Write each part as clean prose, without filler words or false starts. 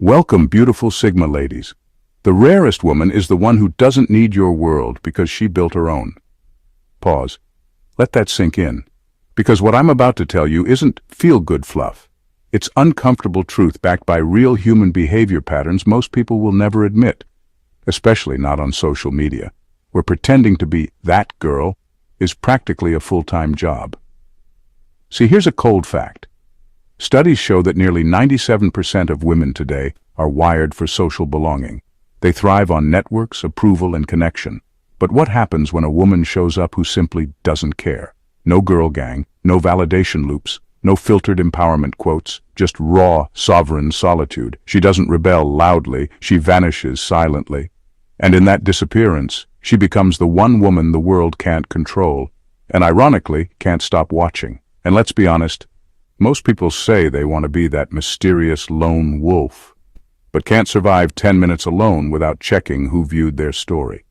Welcome, beautiful Sigma ladies. The rarest woman is the one who doesn't need your world because she built her own. Pause. Let that sink in. Because what I'm about to tell you isn't feel-good fluff. It's uncomfortable truth backed by real human behavior patterns most people will never admit, especially not on social media, where pretending to be that girl is practically a full-time job. See, here's a cold fact. Studies show that nearly 97% of women today are wired for social belonging. They thrive on networks, approval, and connection. But what happens when a woman shows up who simply doesn't care? No girl gang, no validation loops, no filtered empowerment quotes, just raw, sovereign solitude. She doesn't rebel loudly, she vanishes silently. And in that disappearance, she becomes the one woman the world can't control, and ironically, can't stop watching. And let's be honest, most people say they want to be that mysterious lone wolf, but can't survive 10 minutes alone without checking who viewed their story.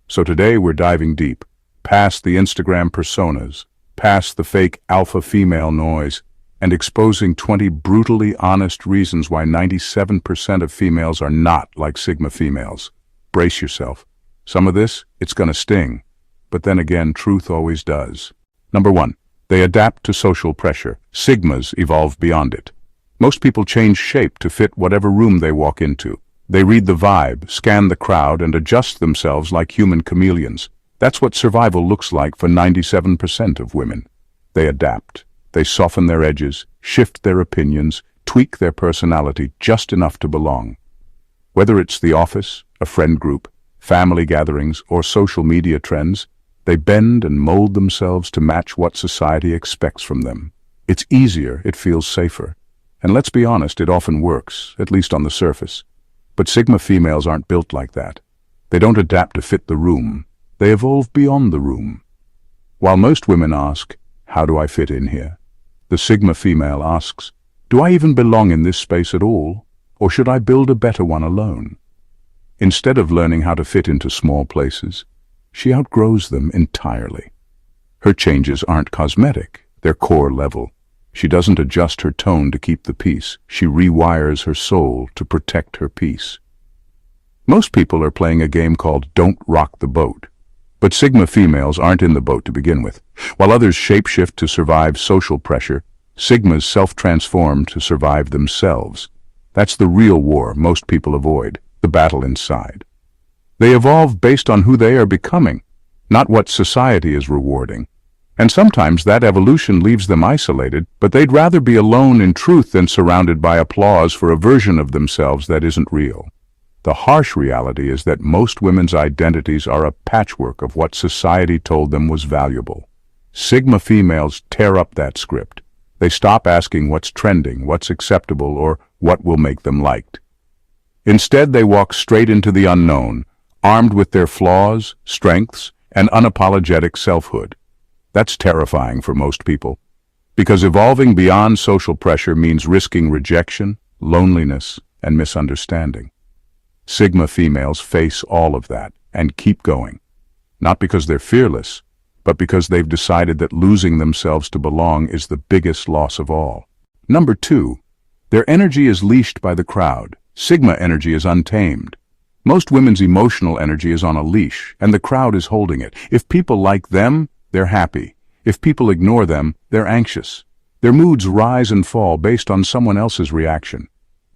So today we're diving deep, past the Instagram personas, past the fake alpha female noise, and exposing 20 brutally honest reasons why 97% of females are not like Sigma females. Brace yourself. Some of this, it's gonna sting. But then again, truth always does. Number 1. They adapt to social pressure. Sigmas evolve beyond it. Most people change shape to fit whatever room they walk into. They read the vibe, scan the crowd, and adjust themselves like human chameleons. That's what survival looks like for 97% of women. They adapt. They soften their edges, shift their opinions, tweak their personality just enough to belong. Whether it's the office, a friend group, family gatherings, or social media trends, they bend and mold themselves to match what society expects from them. It's easier, it feels safer. And let's be honest, it often works, at least on the surface. But Sigma females aren't built like that. They don't adapt to fit the room. They evolve beyond the room. While most women ask, how do I fit in here? The Sigma female asks, do I even belong in this space at all? Or should I build a better one alone? Instead of learning how to fit into small places, she outgrows them entirely. Her changes aren't cosmetic, they're core level. She doesn't adjust her tone to keep the peace. She rewires her soul to protect her peace. Most people are playing a game called Don't Rock the Boat. But Sigma females aren't in the boat to begin with. While others shapeshift to survive social pressure, Sigmas self-transform to survive themselves. That's the real war most people avoid, the battle inside. They evolve based on who they are becoming, not what society is rewarding. And sometimes that evolution leaves them isolated, but they'd rather be alone in truth than surrounded by applause for a version of themselves that isn't real. The harsh reality is that most women's identities are a patchwork of what society told them was valuable. Sigma females tear up that script. They stop asking what's trending, what's acceptable, or what will make them liked. Instead, they walk straight into the unknown, armed with their flaws, strengths, and unapologetic selfhood. That's terrifying for most people, because evolving beyond social pressure means risking rejection, loneliness, and misunderstanding. Sigma females face all of that and keep going, not because they're fearless, but because they've decided that losing themselves to belong is the biggest loss of all. Number 2, their energy is leashed by the crowd. Sigma energy is untamed. Most women's emotional energy is on a leash, and the crowd is holding it. If people like them, they're happy. If people ignore them, they're anxious. Their moods rise and fall based on someone else's reaction.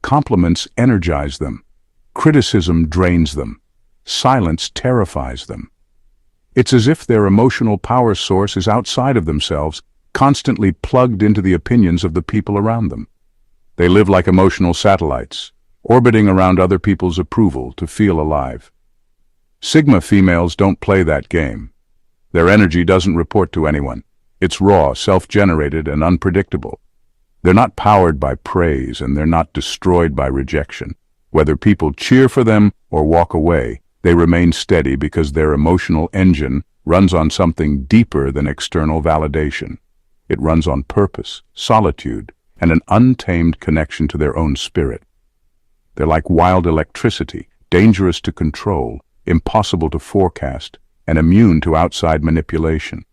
Compliments energize them. Criticism drains them. Silence terrifies them. It's as if their emotional power source is outside of themselves, constantly plugged into the opinions of the people around them. They live like emotional satellites, orbiting around other people's approval to feel alive. Sigma females don't play that game. Their energy doesn't report to anyone. It's raw, self-generated, and unpredictable. They're not powered by praise, and they're not destroyed by rejection. Whether people cheer for them or walk away, they remain steady because their emotional engine runs on something deeper than external validation. It runs on purpose, solitude, and an untamed connection to their own spirit. They're like wild electricity, dangerous to control, impossible to forecast, and immune to outside manipulation.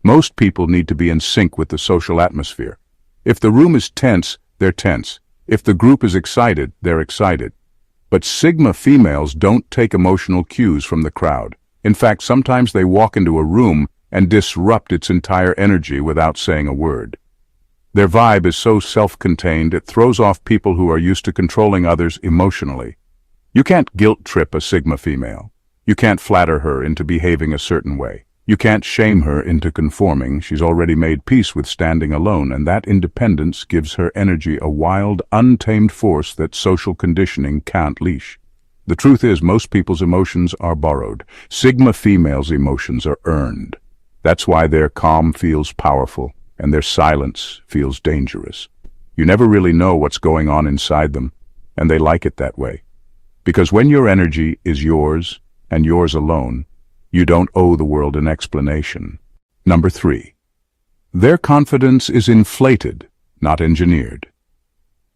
Most people need to be in sync with the social atmosphere. If the room is tense, they're tense. If the group is excited, they're excited. But Sigma females don't take emotional cues from the crowd. In fact, sometimes they walk into a room and disrupt its entire energy without saying a word. Their vibe is so self-contained it throws off people who are used to controlling others emotionally. You can't guilt-trip a Sigma female. You can't flatter her into behaving a certain way. You can't shame her into conforming. She's already made peace with standing alone, and that independence gives her energy a wild, untamed force that social conditioning can't leash. The truth is, most people's emotions are borrowed. Sigma females' emotions are earned. That's why their calm feels powerful, and their silence feels dangerous. You never really know what's going on inside them, and they like it that way. Because when your energy is yours, and yours alone, you don't owe the world an explanation. Number 3. Their confidence is inflated, not engineered.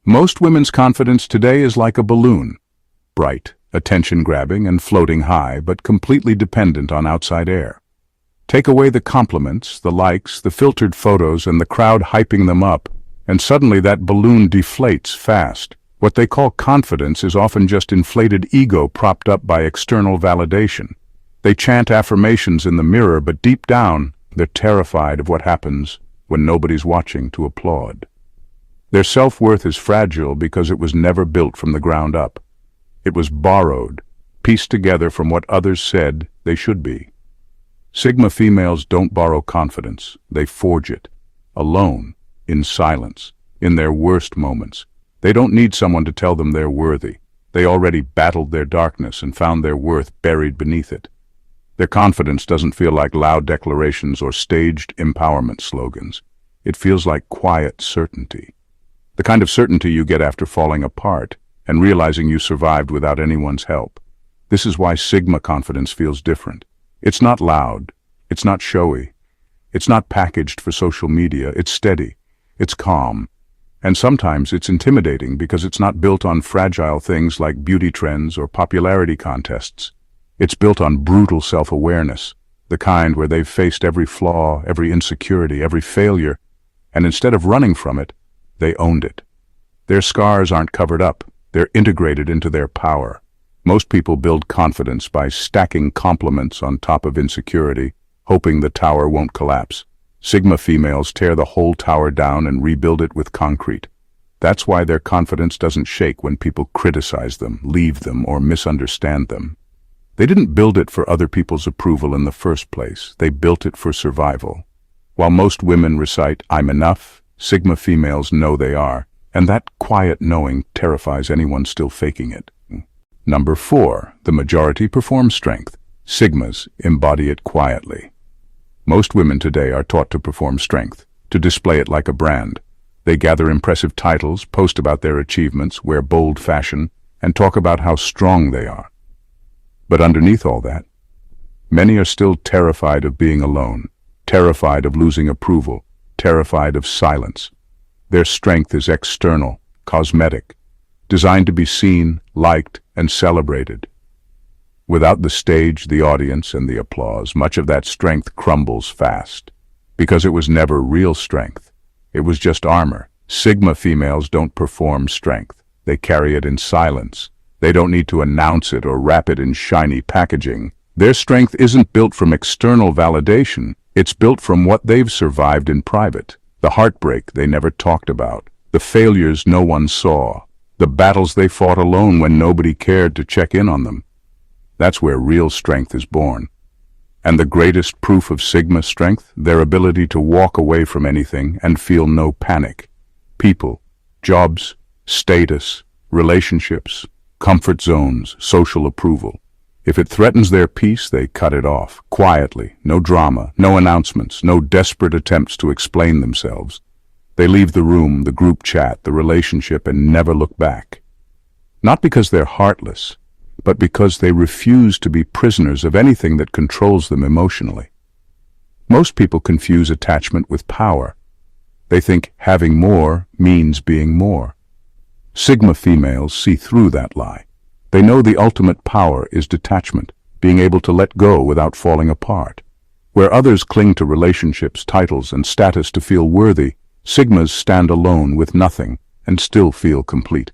Most women's confidence today is like a balloon. Bright, attention-grabbing, and floating high, but completely dependent on outside air. Take away the compliments, the likes, the filtered photos, and the crowd hyping them up, and suddenly that balloon deflates fast. What they call confidence is often just inflated ego propped up by external validation. They chant affirmations in the mirror, but deep down, they're terrified of what happens when nobody's watching to applaud. Their self-worth is fragile because it was never built from the ground up. It was borrowed, pieced together from what others said they should be. Sigma females don't borrow confidence, they forge it, alone, in silence, in their worst moments. They don't need someone to tell them they're worthy. They already battled their darkness and found their worth buried beneath it. Their confidence doesn't feel like loud declarations or staged empowerment slogans. It feels like quiet certainty. The kind of certainty you get after falling apart and realizing you survived without anyone's help. This is why Sigma confidence feels different. It's not loud. It's not showy. It's not packaged for social media. It's steady. It's calm. And sometimes it's intimidating because it's not built on fragile things like beauty trends or popularity contests. It's built on brutal self-awareness, the kind where they've faced every flaw, every insecurity, every failure, and instead of running from it, they owned it. Their scars aren't covered up, they're integrated into their power. Most people build confidence by stacking compliments on top of insecurity, hoping the tower won't collapse. Sigma females tear the whole tower down and rebuild it with concrete. That's why their confidence doesn't shake when people criticize them, leave them, or misunderstand them. They didn't build it for other people's approval in the first place. They built it for survival. While most women recite, "I'm enough," Sigma females know they are, and that quiet knowing terrifies anyone still faking it. Number 4. The majority perform strength. Sigmas embody it quietly. Most women today are taught to perform strength, to display it like a brand. They gather impressive titles, post about their achievements, wear bold fashion, and talk about how strong they are. But underneath all that, many are still terrified of being alone, terrified of losing approval, terrified of silence. Their strength is external, cosmetic, designed to be seen, liked, and celebrated. Without the stage, the audience, and the applause, much of that strength crumbles fast. Because it was never real strength. It was just armor. Sigma females don't perform strength. They carry it in silence. They don't need to announce it or wrap it in shiny packaging. Their strength isn't built from external validation. It's built from what they've survived in private. The heartbreak they never talked about. The failures no one saw. The battles they fought alone when nobody cared to check in on them. That's where real strength is born. And the greatest proof of Sigma strength, their ability to walk away from anything and feel no panic. People, jobs, status, relationships, comfort zones, social approval. If it threatens their peace, they cut it off, quietly, no drama, no announcements, no desperate attempts to explain themselves. They leave the room, the group chat, the relationship, and never look back. Not because they're heartless, but because they refuse to be prisoners of anything that controls them emotionally. Most people confuse attachment with power. They think having more means being more. Sigma females see through that lie. They know the ultimate power is detachment, being able to let go without falling apart. Where others cling to relationships, titles, and status to feel worthy, Sigmas stand alone with nothing and still feel complete.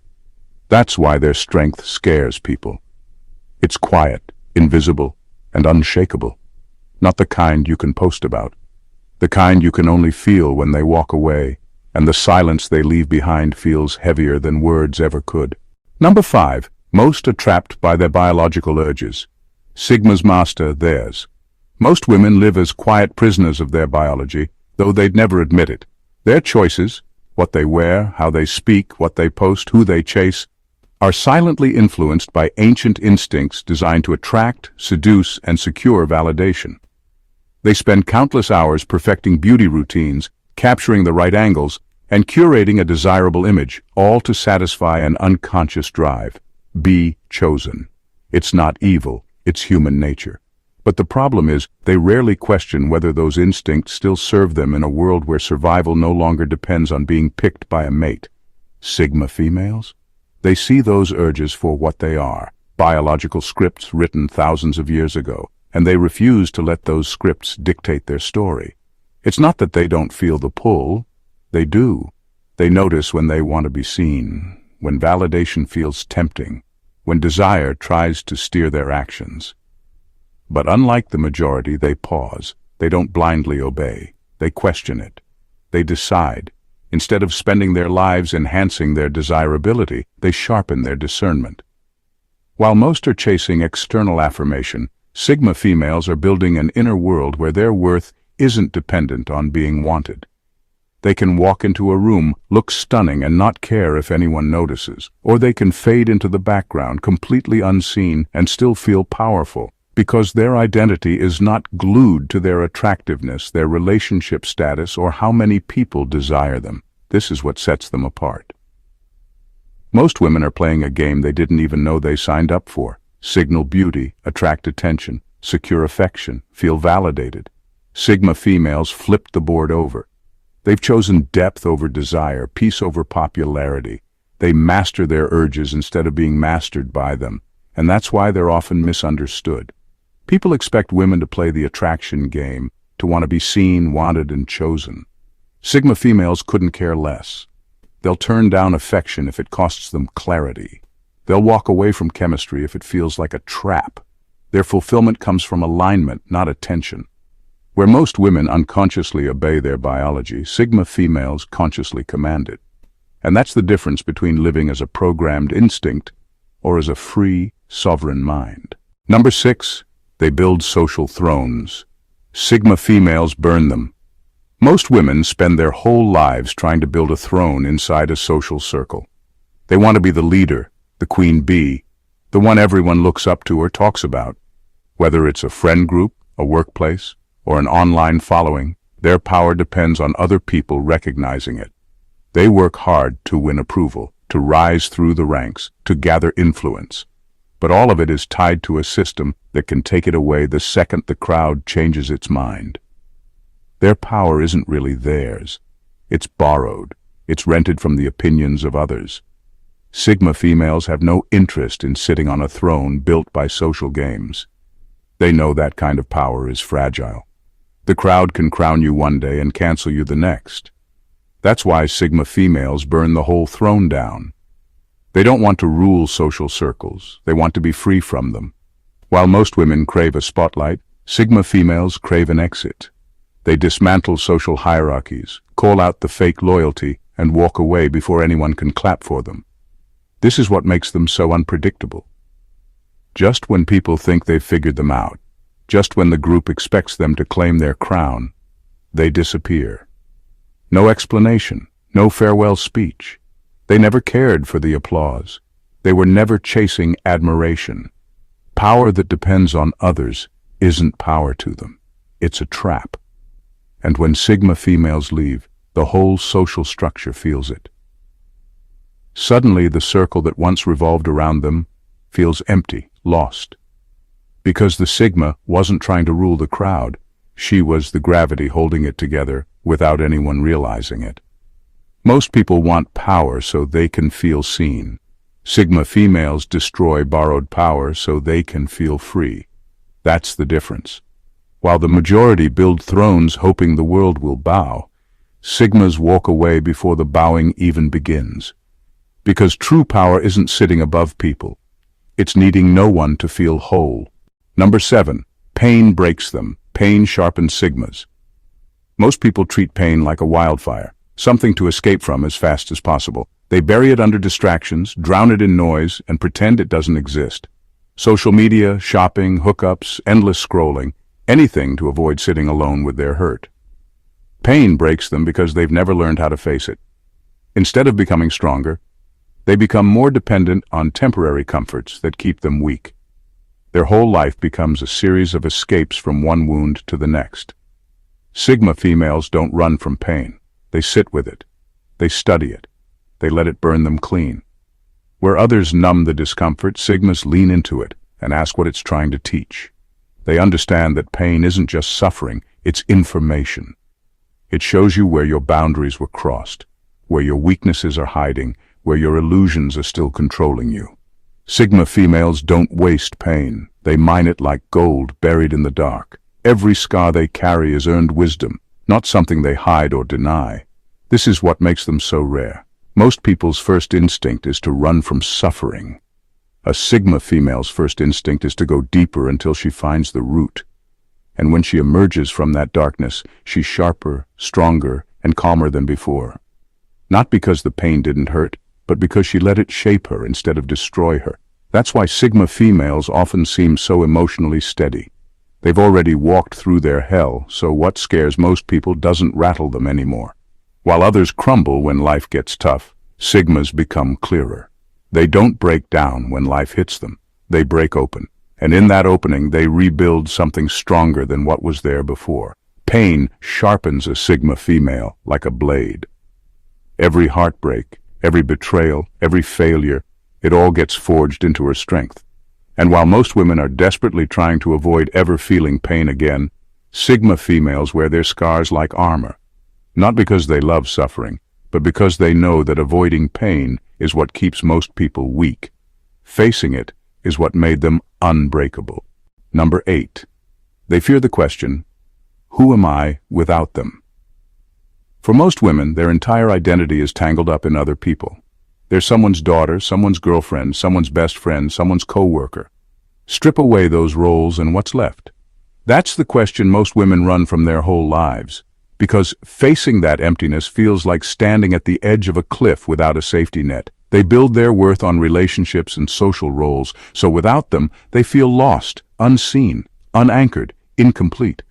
That's why their strength scares people. It's quiet, invisible, and unshakable. Not the kind you can post about. The kind you can only feel when they walk away, and the silence they leave behind feels heavier than words ever could. Number 5. Most are trapped by their biological urges. Sigma's master, theirs. Most women live as quiet prisoners of their biology, though they'd never admit it. Their choices, what they wear, how they speak, what they post, who they chase, are silently influenced by ancient instincts designed to attract, seduce, and secure validation. They spend countless hours perfecting beauty routines, capturing the right angles, and curating a desirable image, all to satisfy an unconscious drive. Be chosen. It's not evil, it's human nature. But the problem is, they rarely question whether those instincts still serve them in a world where survival no longer depends on being picked by a mate. Sigma females? They see those urges for what they are, biological scripts written thousands of years ago, and they refuse to let those scripts dictate their story. It's not that they don't feel the pull. They do. They notice when they want to be seen, when validation feels tempting, when desire tries to steer their actions. But unlike the majority, they pause. They don't blindly obey. They question it. They decide. Instead of spending their lives enhancing their desirability, they sharpen their discernment. While most are chasing external affirmation, Sigma females are building an inner world where their worth isn't dependent on being wanted. They can walk into a room, look stunning, and not care if anyone notices. Or they can fade into the background, completely unseen, and still feel powerful, because their identity is not glued to their attractiveness, their relationship status, or how many people desire them. This is what sets them apart. Most women are playing a game they didn't even know they signed up for. Signal beauty, attract attention, secure affection, feel validated. Sigma females flipped the board over. They've chosen depth over desire, peace over popularity. They master their urges instead of being mastered by them, and that's why they're often misunderstood. People expect women to play the attraction game, to want to be seen, wanted, and chosen. Sigma females couldn't care less. They'll turn down affection if it costs them clarity. They'll walk away from chemistry if it feels like a trap. Their fulfillment comes from alignment, not attention. Where most women unconsciously obey their biology, Sigma females consciously command it. And that's the difference between living as a programmed instinct or as a free, sovereign mind. Number 6. They build social thrones. Sigma females burn them. Most women spend their whole lives trying to build a throne inside a social circle. They want to be the leader, the queen bee, the one everyone looks up to or talks about. Whether it's a friend group, a workplace, or an online following, their power depends on other people recognizing it. They work hard to win approval, to rise through the ranks, to gather influence. But all of it is tied to a system that can take it away the second the crowd changes its mind. Their power isn't really theirs. It's borrowed. It's rented from the opinions of others. Sigma females have no interest in sitting on a throne built by social games. They know that kind of power is fragile. The crowd can crown you one day and cancel you the next. That's why Sigma females burn the whole throne down. They don't want to rule social circles. They want to be free from them. While most women crave a spotlight, Sigma females crave an exit. They dismantle social hierarchies, call out the fake loyalty, and walk away before anyone can clap for them. This is what makes them so unpredictable. Just when people think they've figured them out, just when the group expects them to claim their crown, they disappear. No explanation, no farewell speech. They never cared for the applause. They were never chasing admiration. Power that depends on others isn't power to them. It's a trap. And when Sigma females leave, the whole social structure feels it. Suddenly, the circle that once revolved around them feels empty, lost. Because the Sigma wasn't trying to rule the crowd, she was the gravity holding it together without anyone realizing it. Most people want power so they can feel seen. Sigma females destroy borrowed power so they can feel free. That's the difference. While the majority build thrones hoping the world will bow, Sigmas walk away before the bowing even begins. Because true power isn't sitting above people. It's needing no one to feel whole. Number 7. Pain breaks them. Pain sharpens sigmas. Most people treat pain like a wildfire, something to escape from as fast as possible. They bury it under distractions, drown it in noise, and pretend it doesn't exist. Social media, shopping, hookups, endless scrolling, anything to avoid sitting alone with their hurt. Pain breaks them because they've never learned how to face it. Instead of becoming stronger, they become more dependent on temporary comforts that keep them weak. Their whole life becomes a series of escapes from one wound to the next. Sigma females don't run from pain. They sit with it. They study it. They let it burn them clean. Where others numb the discomfort, Sigmas lean into it and ask what it's trying to teach. They understand that pain isn't just suffering, it's information. It shows you where your boundaries were crossed, where your weaknesses are hiding, where your illusions are still controlling you. Sigma females don't waste pain. They mine it like gold buried in the dark. Every scar they carry is earned wisdom, not something they hide or deny. This is what makes them so rare. Most people's first instinct is to run from suffering. A Sigma female's first instinct is to go deeper until she finds the root. And when she emerges from that darkness, she's sharper, stronger, and calmer than before. Not because the pain didn't hurt, but because she let it shape her instead of destroy her. That's why Sigma females often seem so emotionally steady. They've already walked through their hell, so what scares most people doesn't rattle them anymore. While others crumble when life gets tough, Sigmas become clearer. They don't break down when life hits them. They break open. And in that opening, they rebuild something stronger than what was there before. Pain sharpens a Sigma female like a blade. Every heartbreak, every betrayal, every failure, it all gets forged into her strength. And while most women are desperately trying to avoid ever feeling pain again, Sigma females wear their scars like armor. Not because they love suffering, but because they know that avoiding pain is what keeps most people weak. Facing it is what made them unbreakable. Number 8. They fear the question, who am I without them? For most women, their entire identity is tangled up in other people. They're someone's daughter, someone's girlfriend, someone's best friend, someone's co-worker. Strip away those roles and what's left? That's the question most women run from their whole lives. Because facing that emptiness feels like standing at the edge of a cliff without a safety net. They build their worth on relationships and social roles, so without them, they feel lost, unseen, unanchored, incomplete.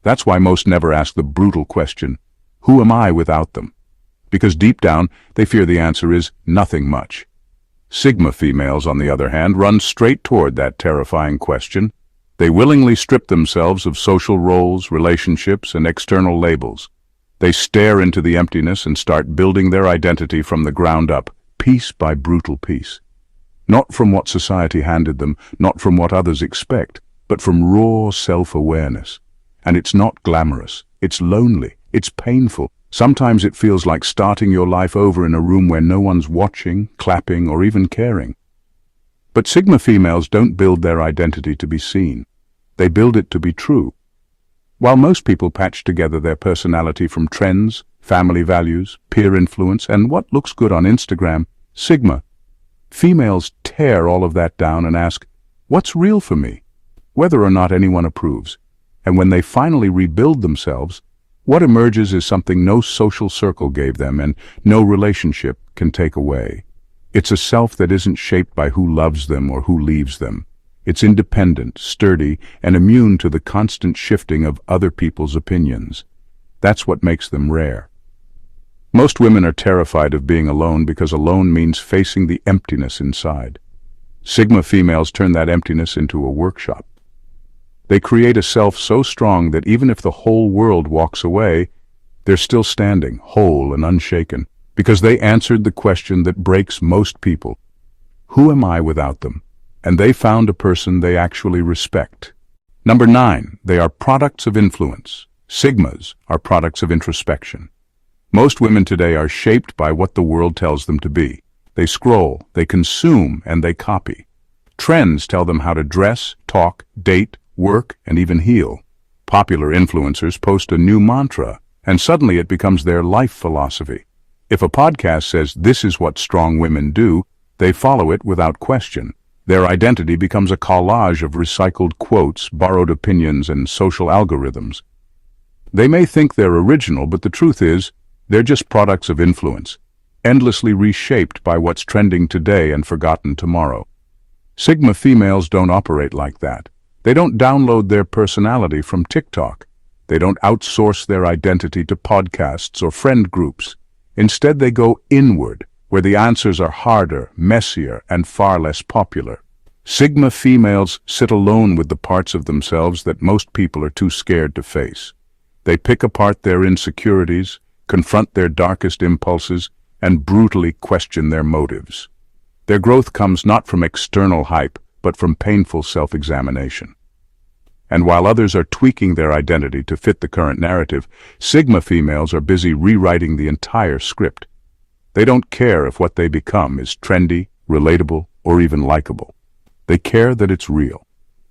That's why most never ask the brutal question, who am I without them? Because deep down, they fear the answer is nothing much. Sigma females, on the other hand, run straight toward that terrifying question. They willingly strip themselves of social roles, relationships, and external labels. They stare into the emptiness and start building their identity from the ground up, piece by brutal piece. Not from what society handed them, not from what others expect, but from raw self-awareness. And it's not glamorous, it's lonely, it's painful. Sometimes it feels like starting your life over in a room where no one's watching, clapping, or even caring. But Sigma females don't build their identity to be seen. They build it to be true. While most people patch together their personality from trends, family values, peer influence, and what looks good on Instagram, Sigma females tear all of that down and ask, what's real for me? Whether or not anyone approves. And when they finally rebuild themselves, what emerges is something no social circle gave them and no relationship can take away. It's a self that isn't shaped by who loves them or who leaves them. It's independent, sturdy, and immune to the constant shifting of other people's opinions. That's what makes them rare. Most women are terrified of being alone because alone means facing the emptiness inside. Sigma females turn that emptiness into a workshop. They create a self so strong that even if the whole world walks away, they're still standing, whole and unshaken, because they answered the question that breaks most people. Who am I without them? And they found a person they actually respect. Number 9, they are products of influence. Sigmas are products of introspection. Most women today are shaped by what the world tells them to be. They scroll, they consume, and they copy. Trends tell them how to dress, talk, date, work, and even heal. Popular influencers post a new mantra, and suddenly it becomes their life philosophy. If a podcast says this is what strong women do, they follow it without question. Their identity becomes a collage of recycled quotes, borrowed opinions, and social algorithms. They may think they're original, but the truth is, they're just products of influence, endlessly reshaped by what's trending today and forgotten tomorrow. Sigma females don't operate like that. They don't download their personality from TikTok. They don't outsource their identity to podcasts or friend groups. Instead, they go inward, where the answers are harder, messier, and far less popular. Sigma females sit alone with the parts of themselves that most people are too scared to face. They pick apart their insecurities, confront their darkest impulses, and brutally question their motives. Their growth comes not from external hype, but from painful self-examination. And while others are tweaking their identity to fit the current narrative, Sigma females are busy rewriting the entire script. They don't care if what they become is trendy, relatable, or even likable. They care that it's real.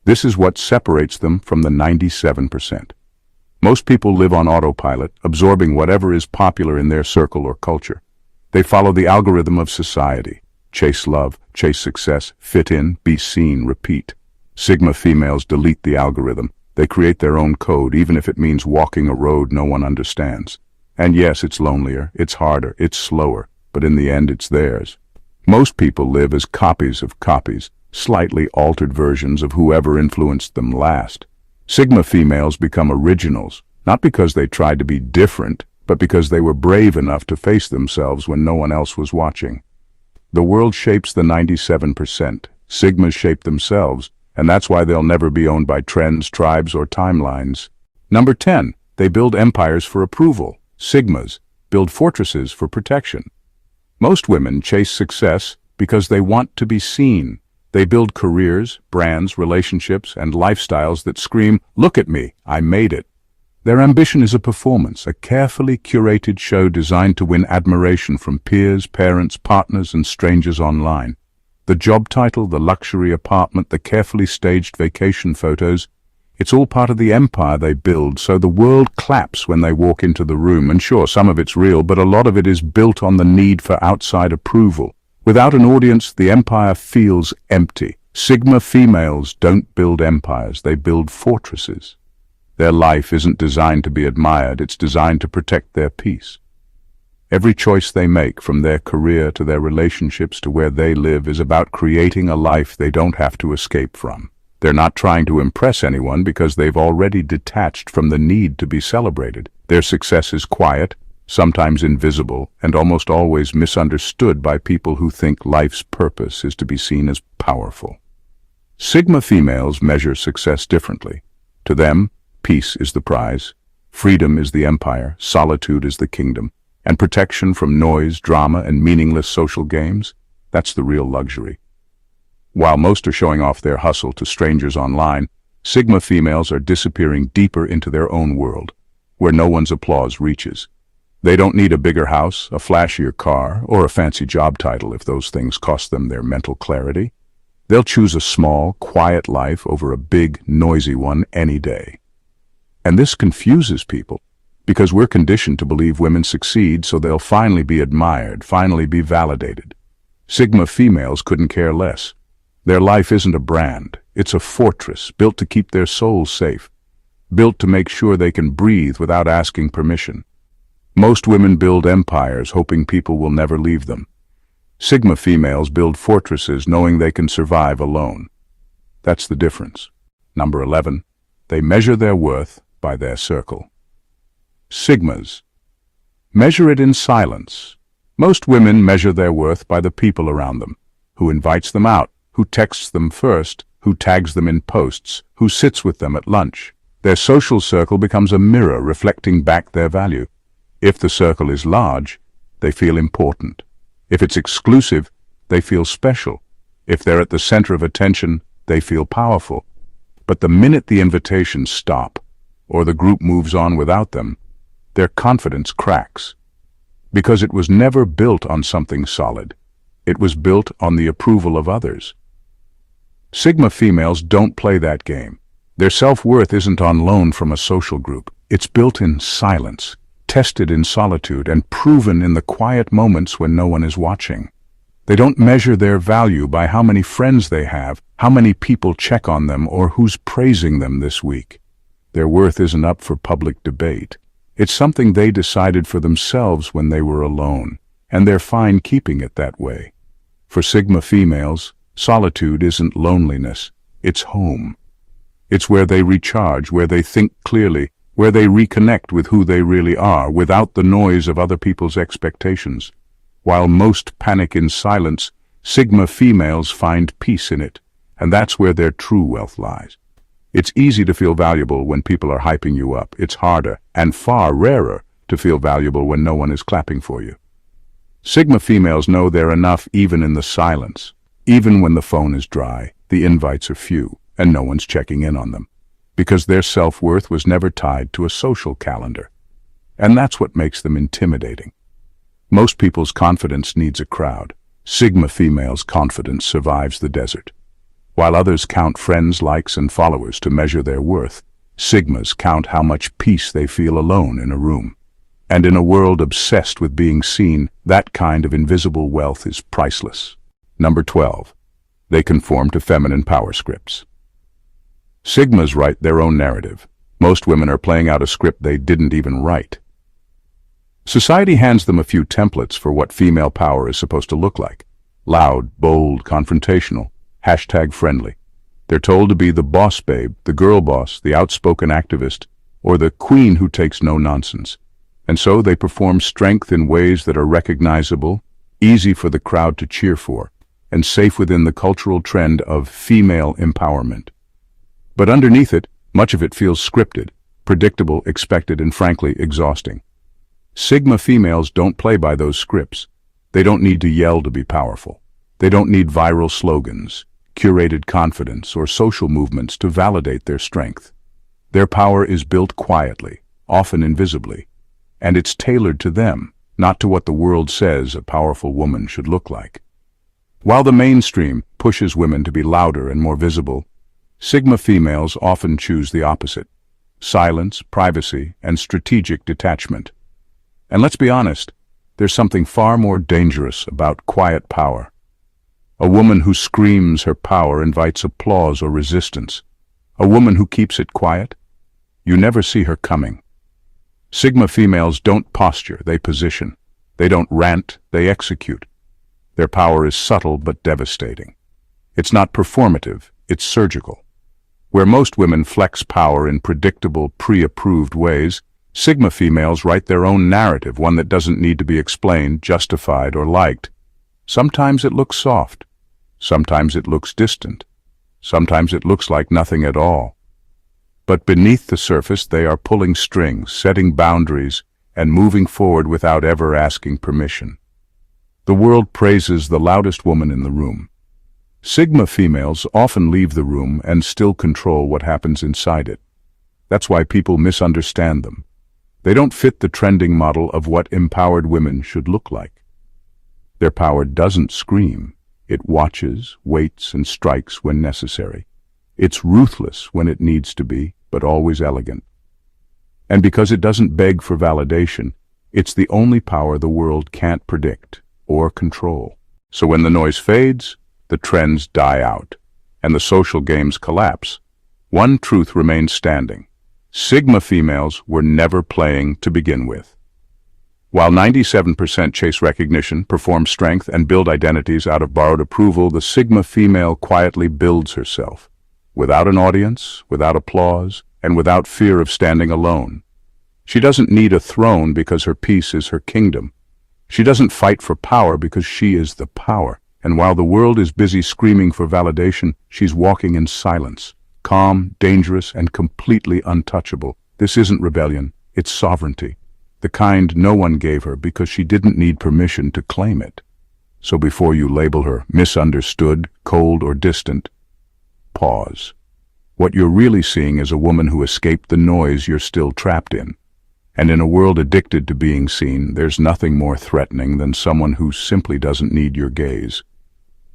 This is what separates them from the 97%. Most people live on autopilot, absorbing whatever is popular in their circle or culture. They follow the algorithm of society. Chase love, chase success, fit in, be seen, repeat. Sigma females delete the algorithm. They create their own code, even if it means walking a road no one understands. And yes, it's lonelier, it's harder, it's slower, but in the end it's theirs. Most people live as copies of copies, slightly altered versions of whoever influenced them last. Sigma females become originals, not because they tried to be different, but because they were brave enough to face themselves when no one else was watching. The world shapes the 97%. Sigmas shape themselves, and that's why they'll never be owned by trends, tribes, or timelines. Number 10. They build empires for approval. Sigmas build fortresses for protection. Most women chase success because they want to be seen. They build careers, brands, relationships, and lifestyles that scream, "Look at me, I made it." Their ambition is a performance, a carefully curated show designed to win admiration from peers, parents, partners, and strangers online. The job title, the luxury apartment, the carefully staged vacation photos, it's all part of the empire they build, so the world claps when they walk into the room. And sure, some of it's real, but a lot of it is built on the need for outside approval. Without an audience, the empire feels empty. Sigma females don't build empires, they build fortresses. Their life isn't designed to be admired, it's designed to protect their peace. Every choice they make, from their career to their relationships to where they live, is about creating a life they don't have to escape from. They're not trying to impress anyone because they've already detached from the need to be celebrated. Their success is quiet, sometimes invisible, and almost always misunderstood by people who think life's purpose is to be seen as powerful. Sigma females measure success differently. To them, peace is the prize, freedom is the empire, solitude is the kingdom, and protection from noise, drama, and meaningless social games, that's the real luxury. While most are showing off their hustle to strangers online, Sigma females are disappearing deeper into their own world, where no one's applause reaches. They don't need a bigger house, a flashier car, or a fancy job title if those things cost them their mental clarity. They'll choose a small, quiet life over a big, noisy one any day. And this confuses people, because we're conditioned to believe women succeed so they'll finally be admired, finally be validated. Sigma females couldn't care less. Their life isn't a brand, it's a fortress built to keep their souls safe, built to make sure they can breathe without asking permission. Most women build empires hoping people will never leave them. Sigma females build fortresses knowing they can survive alone. That's the difference. Number 11. They measure their worth by their circle. Sigmas measure it in silence. Most women measure their worth by the people around them. Who invites them out, who texts them first, who tags them in posts, who sits with them at lunch. Their social circle becomes a mirror reflecting back their value. If the circle is large, they feel important. If it's exclusive, they feel special. If they're at the center of attention, they feel powerful. But the minute the invitations stop, or the group moves on without them, their confidence cracks. Because it was never built on something solid. It was built on the approval of others. Sigma females don't play that game. Their self-worth isn't on loan from a social group. It's built in silence, tested in solitude and proven in the quiet moments when no one is watching. They don't measure their value by how many friends they have, how many people check on them, or who's praising them this week. Their worth isn't up for public debate. It's something they decided for themselves when they were alone, and they're fine keeping it that way. For Sigma females, solitude isn't loneliness, it's home. It's where they recharge, where they think clearly, where they reconnect with who they really are, without the noise of other people's expectations. While most panic in silence, Sigma females find peace in it, and that's where their true wealth lies. It's easy to feel valuable when people are hyping you up. It's harder, and far rarer, to feel valuable when no one is clapping for you. Sigma females know they're enough even in the silence. Even when the phone is dry, the invites are few, and no one's checking in on them. Because their self-worth was never tied to a social calendar. And that's what makes them intimidating. Most people's confidence needs a crowd. Sigma females' confidence survives the desert. While others count friends, likes, and followers to measure their worth, Sigmas count how much peace they feel alone in a room. And in a world obsessed with being seen, that kind of invisible wealth is priceless. Number 12. They conform to feminine power scripts. Sigmas write their own narrative. Most women are playing out a script they didn't even write. Society hands them a few templates for what female power is supposed to look like. Loud, bold, confrontational, #friendly. They're told to be the boss babe, the girl boss, the outspoken activist, or the queen who takes no nonsense. And so they perform strength in ways that are recognizable, easy for the crowd to cheer for, and safe within the cultural trend of female empowerment. But underneath it, much of it feels scripted, predictable, expected, and frankly exhausting. Sigma females don't play by those scripts. They don't need to yell to be powerful. They don't need viral slogans, curated confidence, or social movements to validate their strength. Their power is built quietly, often invisibly, and it's tailored to them, not to what the world says a powerful woman should look like. While the mainstream pushes women to be louder and more visible, Sigma females often choose the opposite: silence, privacy, and strategic detachment. And let's be honest, there's something far more dangerous about quiet power. A woman who screams her power invites applause or resistance. A woman who keeps it quiet, you never see her coming. Sigma females don't posture, they position. They don't rant, they execute. Their power is subtle but devastating. It's not performative, it's surgical. Where most women flex power in predictable, pre-approved ways, Sigma females write their own narrative, one that doesn't need to be explained, justified, or liked. Sometimes it looks soft. Sometimes it looks distant. Sometimes it looks like nothing at all. But beneath the surface, they are pulling strings, setting boundaries, and moving forward without ever asking permission. The world praises the loudest woman in the room. Sigma females often leave the room and still control what happens inside it. That's why people misunderstand them. They don't fit the trending model of what empowered women should look like. Their power doesn't scream. It watches, waits, and strikes when necessary. It's ruthless when it needs to be, but always elegant. And because it doesn't beg for validation, it's the only power the world can't predict or control. So when the noise fades, the trends die out, and the social games collapse, one truth remains standing. Sigma females were never playing to begin with. While 97% chase recognition, perform strength, and build identities out of borrowed approval, the Sigma female quietly builds herself. Without an audience, without applause, and without fear of standing alone. She doesn't need a throne because her peace is her kingdom. She doesn't fight for power because she is the power. And while the world is busy screaming for validation, she's walking in silence. Calm, dangerous, and completely untouchable. This isn't rebellion, it's sovereignty. The kind no one gave her because she didn't need permission to claim it. So before you label her misunderstood, cold, or distant, pause. What you're really seeing is a woman who escaped the noise you're still trapped in. And in a world addicted to being seen, there's nothing more threatening than someone who simply doesn't need your gaze.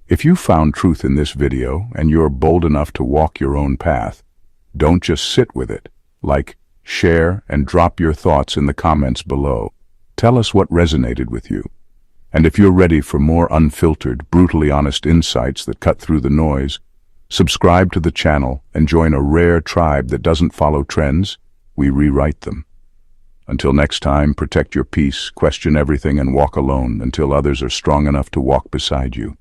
If you found truth in this video and you're bold enough to walk your own path, don't just sit with it, like, share, and drop your thoughts in the comments below. Tell us what resonated with you. And if you're ready for more unfiltered, brutally honest insights that cut through the noise, subscribe to the channel and join a rare tribe that doesn't follow trends, we rewrite them. Until next time, protect your peace, question everything, and walk alone until others are strong enough to walk beside you.